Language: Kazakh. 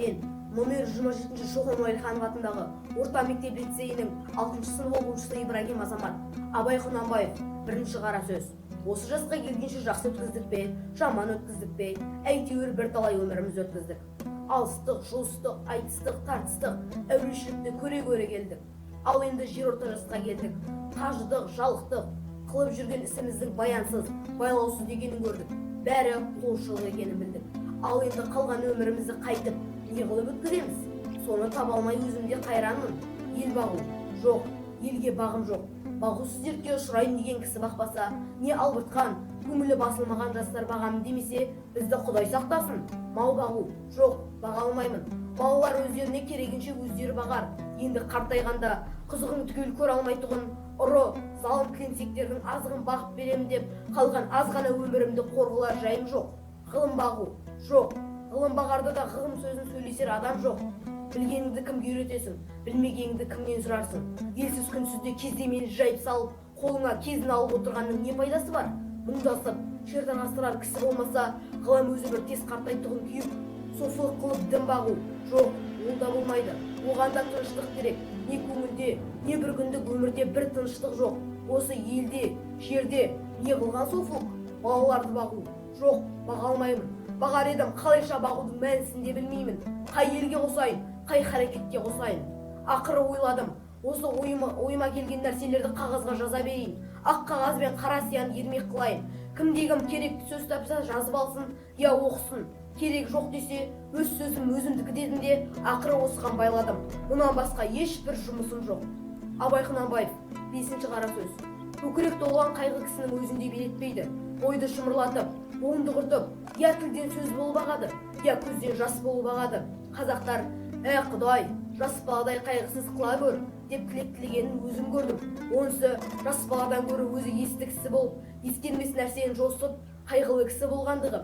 Мен номер 27 Шоқан Уәлиханов атындағы орта мектеп лицейінің 6 сынып оқушысы Ибрагим Азамат. Абай Құнанбаев, бірінші қара сөз. Осы жасқа келгенше жақсы өткіздік пе, жаман өткіздік пе, әйтеуір бірталай өміріміз өткіздік. Алыстық, жұлыстық, айтыстық, тартыстық, әурешілікті көре келдік. Ал енді жерорта жасқа келдік. Қажыдық, жалықтық, қылып жүрген ісіміздің баянсыз, байлаусыз дегенін көрдік. Бәрі қолшылық екенін білдік. Ал енді қалған өмірімізді қайтып, не қылып өткіземіз? Соны таба алмай өзімде қайранмын. Ел бағу жоқ, елге бағым жоқ. Бағусыз дертке ұшырайын деген кісі бақпаса, не албыртқан, көңілі басылмаған жастар бағамын демесе, бізді Құдай сақтасын. Мал бағу жоқ, баға алмаймын. Балалар өздеріне керегінше өздері бағар. Енді қартайғанда қызығын түгел көре алмайтұғын, ұры, залым келеңсектердің азығын бағып беремін деп, қалған аз ғана өмірімді қорғылар жайым жоқ. Ғылым бағу жоқ, ғылым бағарда да ғылым сөзін сөйлесер адам жоқ. Білгеніңді кімге үйретесің, білмегеніңді кімнен сұрарсың? Елсіз күнсізде кездемені жайып салып, қолыңа кезін алып отырғанның не пайдасы бар? Мұңдасып, шертан астырар кісі болмаса, ғылым өзі бір тез қартайтұғын күйіп, софылық қылып дін бағу жоқ, ол да болмайды. Оған да тыныштық керек. Не көңілде, не бір күндік өмірде бір тыныштық жоқ. Осы елде, жерде не қылған софылық? Балаларды бағу жоқ, баға алмаймын. Бағар едім, қалайша бағудың мәнісін де білмеймін. Қай елге қосайын, қай харекетке қосайын. Ақыры ойладым, осы ойыма келген нәрселерді қағазға жаза берейін. Ақ қағаз бен қара сиян ермек қылайын. Кімде-кім керекті сөз тапса жазып алсын, я оқысын. Керек жоқ десе, өз сөзім өзімдікі дедім де, ақыры осыған байладым. Мұнан басқа ешбір жұмысым жоқ. Абай Құнанбаев, 5-ші қара сөз. Көкірек толған қайғы кісінің өзінде белетпейді. Ойды шымырлатып, оңды құртып, я тілден сөз болып ағады, я көзден жас болып ағады. Қазақтар, Құдай, жас баладай қайғысыз қыла көр, деп тілегенін өзім көрдім. Онысы жас баладан көрі өзі есті кісі болып, ескермес нәрсені жосып, қайғылы кісі болғандығы.